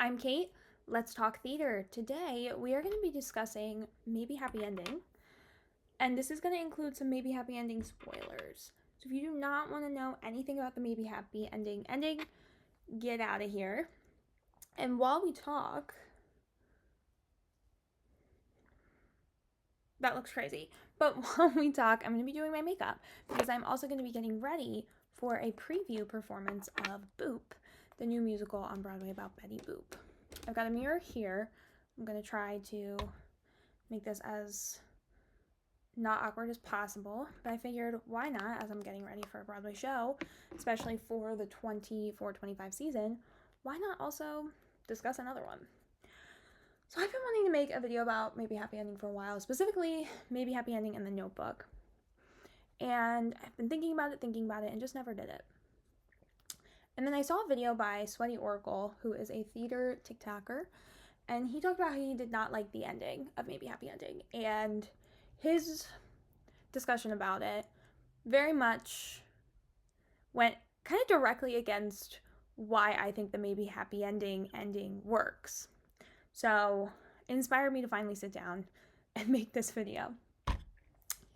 I'm Kate. Let's talk theater. Today, we are going to be discussing Maybe Happy Ending, and this is going to include some Maybe Happy Ending spoilers. So if you do not want to know anything about the Maybe Happy Ending, get out of here. And while we talk, that looks crazy. But while we talk, I'm going to be doing my makeup because I'm also going to be getting ready for a preview performance of Boop, the new musical on Broadway about Betty Boop. I've got a mirror here. I'm going to try to make this as not awkward as possible, but I figured why not, as I'm getting ready for a Broadway show, especially for the 24-25 season, why not also discuss another one? So I've been wanting to make a video about Maybe Happy Ending for a while, specifically Maybe Happy Ending and the Notebook. And I've been thinking about it, and just never did it. And then I saw a video by Sweaty Oracle, who is a theater TikToker, and he talked about how he did not like the ending of Maybe Happy Ending. And his discussion about it very much went kind of directly against why I think the Maybe Happy ending works. So it inspired me to finally sit down and make this video.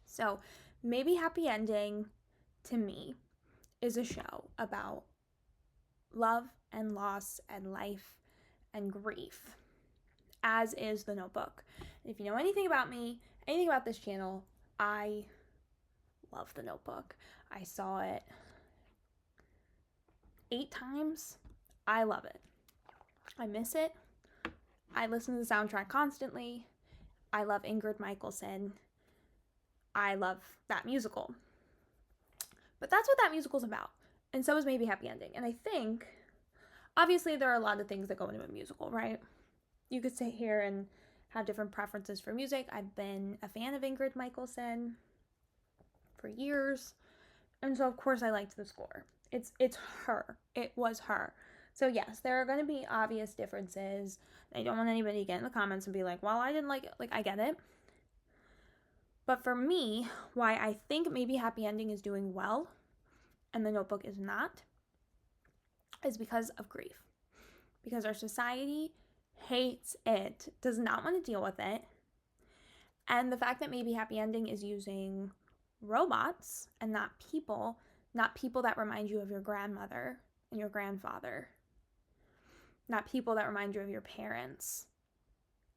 So Maybe Happy Ending, to me, is a show about love and loss and life and grief, as is The Notebook. And if you know anything about me, anything about this channel, I love The Notebook. I saw it 8 times. I love it. I miss it. I listen to the soundtrack constantly. I love Ingrid Michaelson. I love that musical. But that's what that musical's about. And so is Maybe Happy Ending. And I think, obviously, there are a lot of things that go into a musical, right? You could sit here and have different preferences for music. I've been a fan of Ingrid Michaelson for years. And so, of course, I liked the score. It's her. It was her. So, yes, there are going to be obvious differences. I don't want anybody to get in the comments and be like, well, I didn't like it. Like, I get it. But for me, why I think Maybe Happy Ending is doing well and The Notebook is not is because of grief. Because our society hates it, does not want to deal with it. And the fact that Maybe Happy Ending is using robots and not people that remind you of your grandmother and your grandfather, not people that remind you of your parents,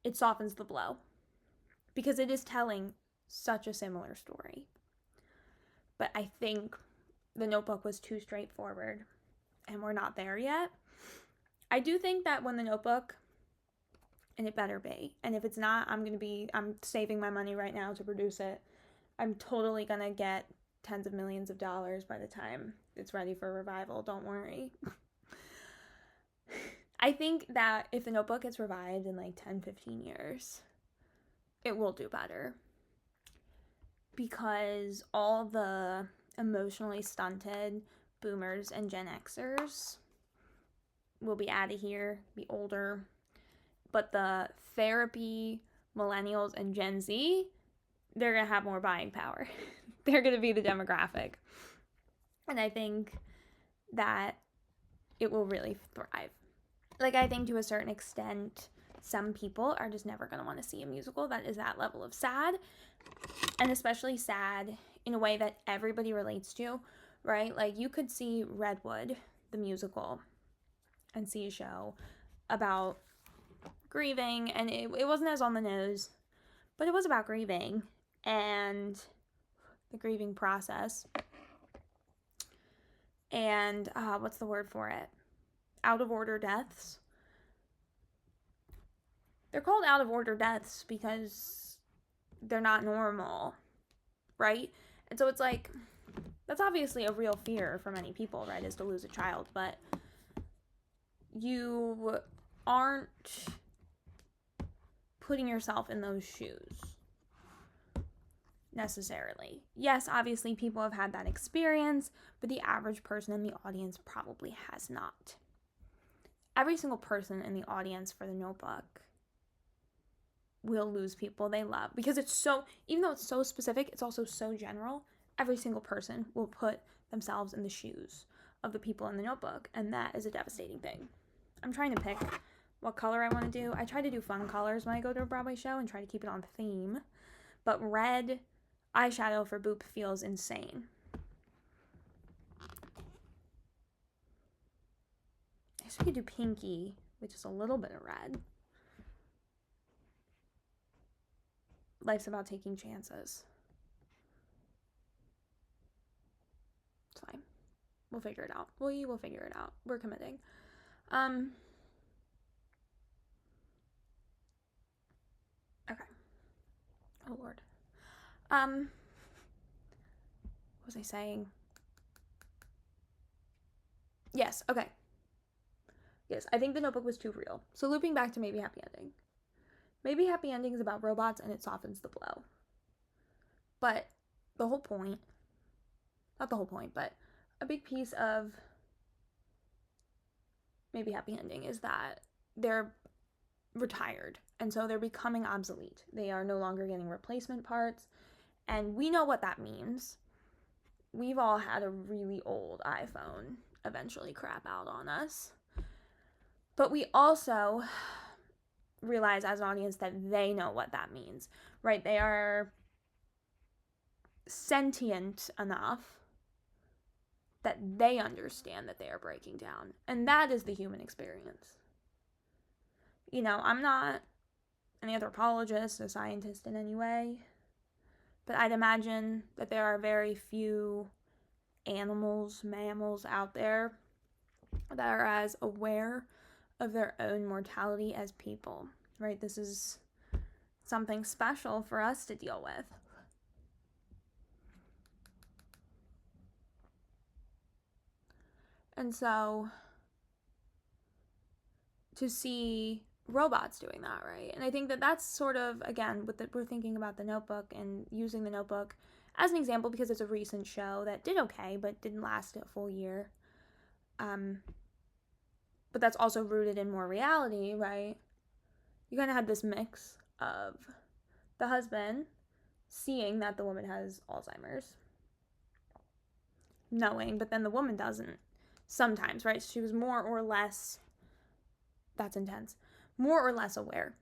it softens the blow because it is telling such a similar story. But I think The Notebook was too straightforward and we're not there yet. I do think that when The Notebook, and it better be, and if it's not, I'm saving my money right now to produce it. I'm totally gonna get tens of millions of dollars by the time it's ready for revival, don't worry. I think that if The Notebook gets revived in like 10-15 years, it will do better. Because all the emotionally stunted boomers and Gen Xers will be out of here, be older. But the therapy millennials and Gen Z, they're going to have more buying power. They're going to be the demographic. And I think that it will really thrive. Like, I think to a certain extent, some people are just never going to want to see a musical that is that level of sad. And especially sad in a way that everybody relates to, right? Like, you could see Redwood, the musical, and see a show about grieving, and it wasn't as on the nose, but it was about grieving and the grieving process. And what's the word for it? Out of order deaths. They're called out of order deaths because they're not normal, right? And so it's like, that's obviously a real fear for many people, right, is to lose a child, but you aren't putting yourself in those shoes necessarily. Yes, obviously people have had that experience, but the average person in the audience probably has not. Every single person in the audience for The Notebook will lose people they love because it's so, even though it's so specific, it's also so general. Every single person will put themselves in the shoes of the people in The Notebook, and that is a devastating thing. I'm trying to pick what color I want to do. I try to do fun colors when I go to a Broadway show and try to keep it on theme. But red eyeshadow for Boop feels insane. I guess we could do pinky with just a little bit of red. Life's about taking chances. It's fine. We'll figure it out. We will figure it out. We're committing. Okay. Oh, Lord. What was I saying? Yes, okay. Yes, I think the Notebook was too real. So looping back to Maybe Happy Ending. Maybe Happy Ending is about robots and it softens the blow. But the whole point, not the whole point, but a big piece of Maybe Happy Ending is that they're retired. And so they're becoming obsolete. They are no longer getting replacement parts. And we know what that means. We've all had a really old iPhone eventually crap out on us. But we also realize as an audience that they know what that means, right? They are sentient enough that they understand that they are breaking down. And that is the human experience. You know, I'm not an anthropologist, a scientist in any way, but I'd imagine that there are very few animals, mammals out there that are as aware of their own mortality as people, right? This is something special for us to deal with. And so to see robots doing that, right? And I think that that's sort of, again, we're thinking about the Notebook and using the Notebook as an example because it's a recent show that did okay, but didn't last a full year. But that's also rooted in more reality, right? You kind of had this mix of the husband seeing that the woman has Alzheimer's, knowing, but then the woman doesn't sometimes, right? She was more or less, that's intense, more or less aware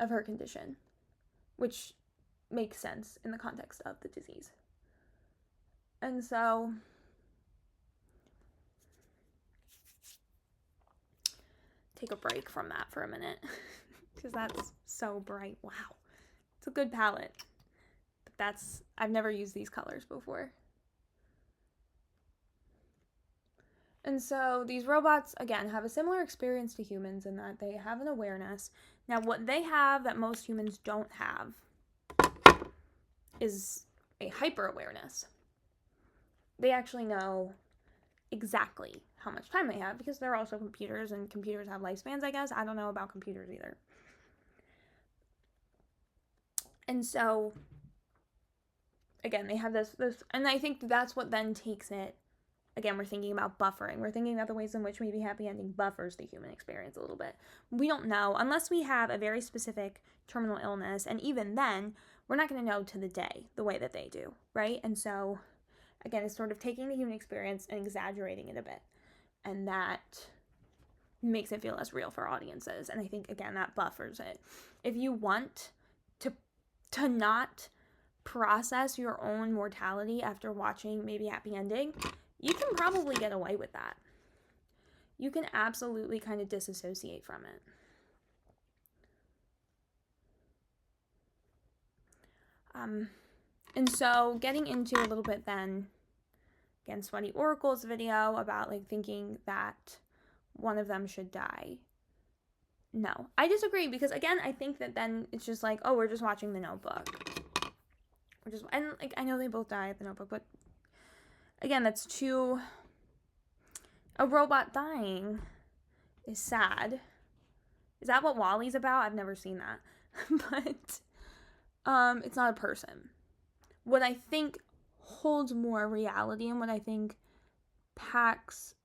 of her condition, which makes sense in the context of the disease. And so take a break from that for a minute because that's so bright. Wow. It's a good palette. But I've never used these colors before. And so these robots, again, have a similar experience to humans in that they have an awareness. Now, what they have that most humans don't have is a hyper-awareness. They actually know exactly how much time they have because they're also computers, and computers have lifespans, I guess. I don't know about computers either. And so, again, they have this, and I think that's what then takes it. Again, we're thinking about buffering. We're thinking about the ways in which Maybe Happy Ending buffers the human experience a little bit. We don't know, unless we have a very specific terminal illness, and even then, we're not going to know to the day the way that they do, right? And so, again, it's sort of taking the human experience and exaggerating it a bit. And that makes it feel less real for audiences. And I think, again, that buffers it. If you want to not process your own mortality after watching Maybe Happy Ending, you can probably get away with that. You can absolutely kind of disassociate from it. And so getting into a little bit then, again, Sweaty Oracle's video about like thinking that one of them should die. No, I disagree because, again, I think that then it's just like, oh, we're just watching the Notebook. And like, I know they both die at the Notebook, but again, that's too, a robot dying is sad. Is that what WALL-E's about? I've never seen that. But it's not a person. What I think holds more reality and what I think packs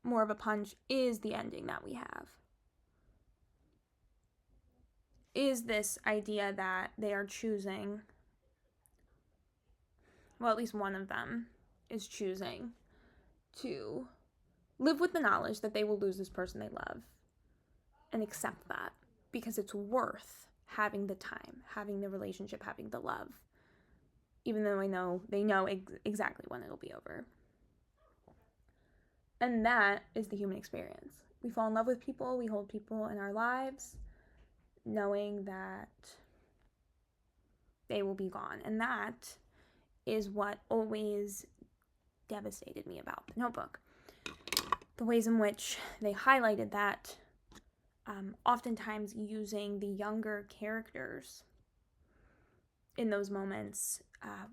more of a punch is the ending that we have. Is this idea that they are choosing, well, at least one of them is choosing to live with the knowledge that they will lose this person they love and accept that, because it's worth having the time, having the relationship, having the love, even though they know exactly when it'll be over. And that is the human experience. We fall in love with people, we hold people in our lives, knowing that they will be gone. And that is what always devastated me about The Notebook. The ways in which they highlighted that, oftentimes using the younger characters in those moments,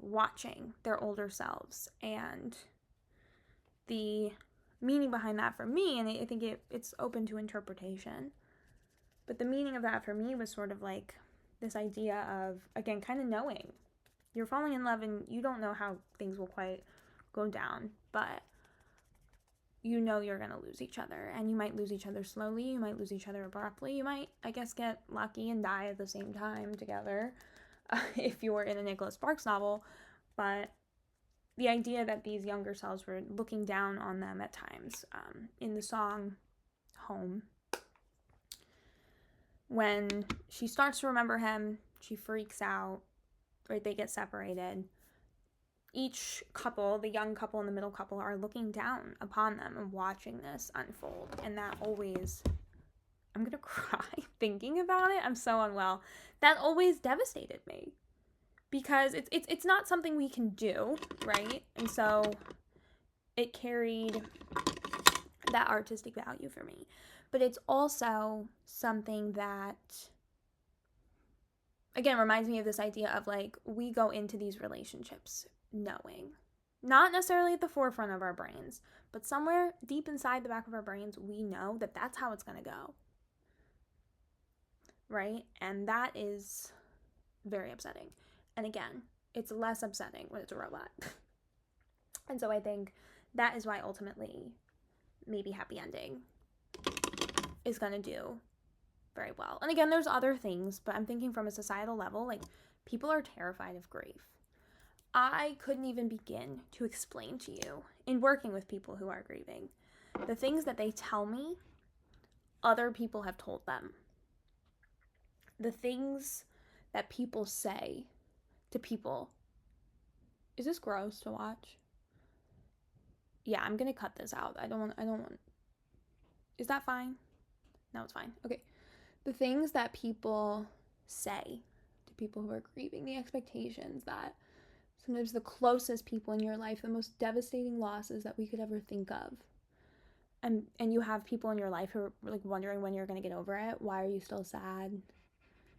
watching their older selves, and the meaning behind that for me, and I think it's open to interpretation, but the meaning of that for me was sort of like this idea of, again, kind of knowing you're falling in love and you don't know how things will quite go down, but you know you're going to lose each other, and you might lose each other slowly, you might lose each other abruptly, you might, I guess, get lucky and die at the same time together, if you're in a Nicholas Sparks novel, but the idea that these younger selves were looking down on them at times. In the song Home, when she starts to remember him, she freaks out, right? They get separated. Each couple, the young couple and the middle couple, are looking down upon them and watching this unfold. And that always, I'm gonna cry thinking about it. I'm so unwell. That always devastated me, because it's not something we can do, right? And so it carried that artistic value for me. But it's also something that, again, reminds me of this idea of, like, we go into these relationships knowing, not necessarily at the forefront of our brains, but somewhere deep inside the back of our brains, we know that that's how it's going to go, right? And that is very upsetting. And again, it's less upsetting when it's a robot. And so I think that is why ultimately maybe Happy Ending is going to do very well. And again, there's other things, but I'm thinking from a societal level, like, people are terrified of grief. I couldn't even begin to explain to you, in working with people who are grieving, the things that they tell me other people have told them. The things that people say to people. Is this gross to watch? Yeah, I'm gonna cut this out. I don't want. Is that fine? No, it's fine. Okay. The things that people say to people who are grieving, the expectations that sometimes the closest people in your life, the most devastating losses that we could ever think of. And you have people in your life who are, like, wondering when you're gonna get over it. Why are you still sad?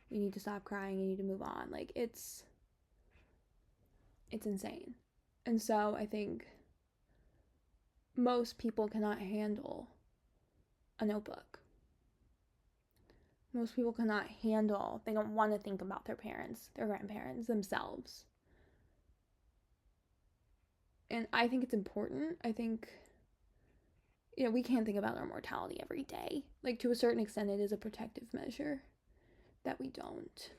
You need to stop crying. You need to move on. Like, it's insane. And so I think most people cannot handle a Notebook. Most people cannot handle, they don't want to think about their parents, their grandparents, themselves. And I think it's important. I think, we can't think about our mortality every day. Like, to a certain extent, it is a protective measure that we don't.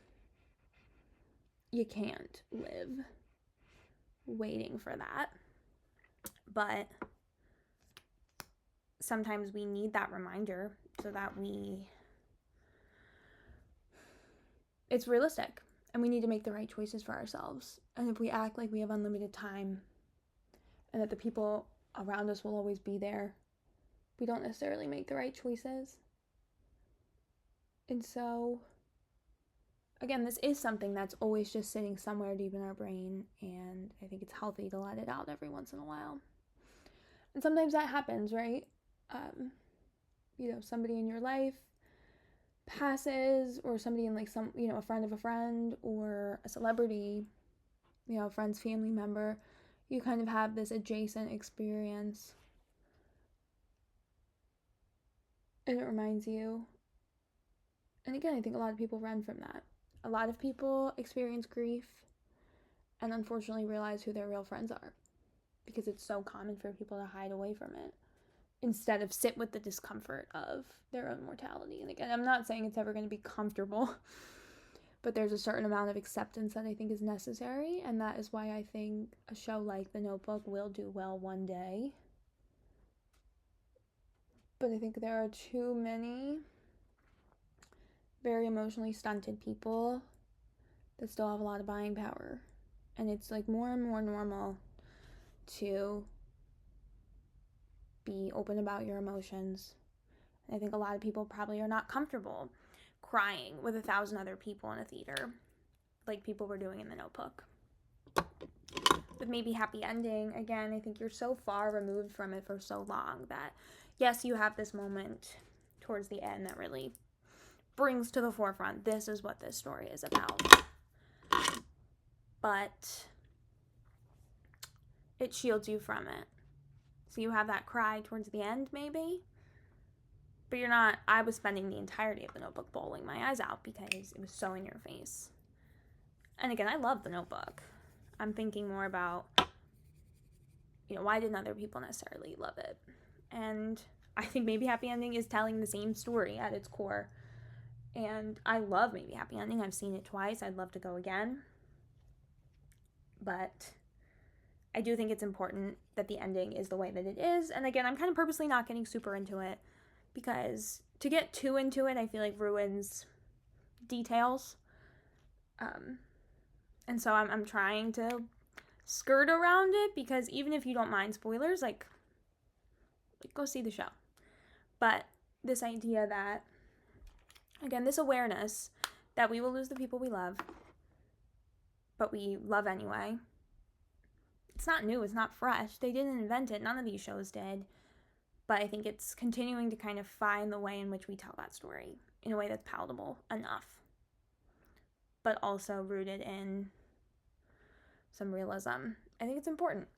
You can't live waiting for that. But sometimes we need that reminder so that it's realistic, and we need to make the right choices for ourselves. And if we act like we have unlimited time and that the people around us will always be there, we don't necessarily make the right choices. And so, again, this is something that's always just sitting somewhere deep in our brain, and I think it's healthy to let it out every once in a while. And sometimes that happens, right? Somebody in your life passes, or somebody in, like, some, a friend of a friend, or a celebrity, a friend's family member. You kind of have this adjacent experience, and it reminds you. And again, I think a lot of people run from that. A lot of people experience grief and unfortunately realize who their real friends are, because it's so common for people to hide away from it instead of sit with the discomfort of their own mortality. And again, I'm not saying it's ever going to be comfortable, but there's a certain amount of acceptance that I think is necessary, and that is why I think a show like The Notebook will do well one day. But I think there are too many very emotionally stunted people that still have a lot of buying power. And it's like more and more normal to be open about your emotions. And I think a lot of people probably are not comfortable crying with 1,000 other people in a theater like people were doing in The Notebook. With Maybe Happy Ending, again, I think you're so far removed from it for so long that, yes, you have this moment towards the end that really brings to the forefront, this is what this story is about. But it shields you from it. So you have that cry towards the end, maybe, but you're not. I was spending the entirety of The Notebook bawling my eyes out because it was so in your face. And again, I love The Notebook. I'm thinking more about, why didn't other people necessarily love it? And I think Maybe Happy Ending is telling the same story at its core. And I love Maybe Happy Ending. I've seen it twice. I'd love to go again. But I do think it's important that the ending is the way that it is. And again, I'm kind of purposely not getting super into it because to get too into it, I feel like ruins details. And so I'm trying to skirt around it because even if you don't mind spoilers, like go see the show. But this idea that, again, this awareness that we will lose the people we love, but we love anyway. It's not new, it's not fresh. They didn't invent it, none of these shows did. But I think it's continuing to kind of find the way in which we tell that story in a way that's palatable enough, but also rooted in some realism. I think it's important.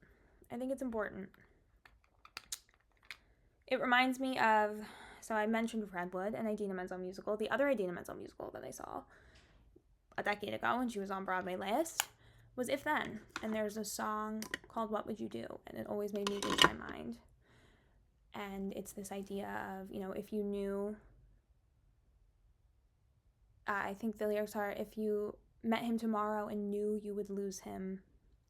It reminds me of, so I mentioned Redwood, an Idina Menzel musical. The other Idina Menzel musical that I saw a decade ago when she was on Broadway last was If Then. And there's a song called What Would You Do? And it always made me lose my mind. And it's this idea of, if you knew, I think the lyrics are, if you met him tomorrow and knew you would lose him,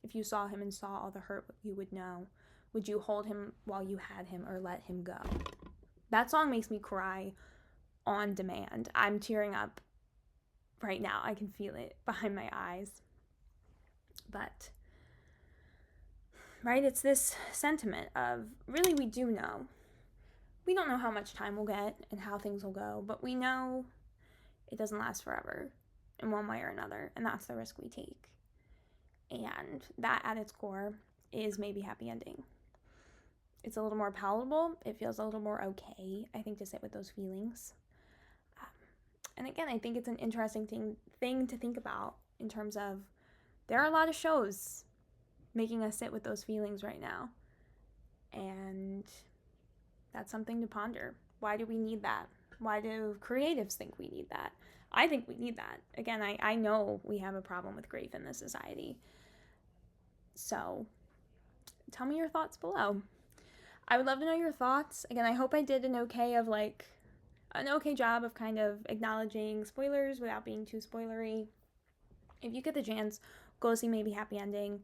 if you saw him and saw all the hurt you would know, would you hold him while you had him or let him go? That song makes me cry on demand. I'm tearing up right now. I can feel it behind my eyes. But, right, it's this sentiment of, really, we do know. We don't know how much time we'll get and how things will go, but we know it doesn't last forever in one way or another, and that's the risk we take. And that, at its core, is Maybe Happy Ending. It's a little more palatable. It feels a little more okay, I think, to sit with those feelings. And again, I think it's an interesting thing to think about in terms of there are a lot of shows making us sit with those feelings right now. And that's something to ponder. Why do we need that? Why do creatives think we need that? I think we need that. Again, I know we have a problem with grief in this society. So tell me your thoughts below. I would love to know your thoughts. Again, I hope I did an okay job of kind of acknowledging spoilers without being too spoilery. If you get the chance, go see Maybe Happy Ending.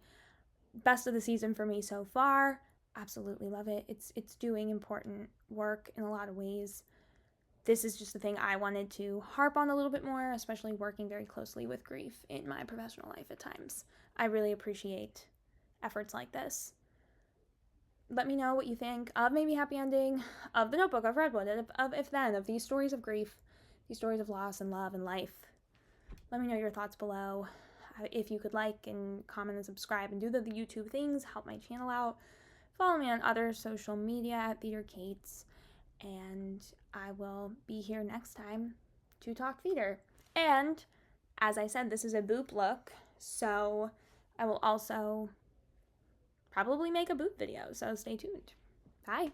Best of the season for me so far. Absolutely love it. It's doing important work in a lot of ways. This is just the thing I wanted to harp on a little bit more, especially working very closely with grief in my professional life at times. I really appreciate efforts like this. Let me know what you think of Maybe Happy Ending, of The Notebook, of Redwood, of If Then, of these stories of grief, these stories of loss and love and life. Let me know your thoughts below. If you could like and comment and subscribe and do the YouTube things, help my channel out. Follow me on other social media at Theater Kates, and I will be here next time to talk theater. And as I said, this is a boop look, so I will also probably make a boop video, so stay tuned. Bye.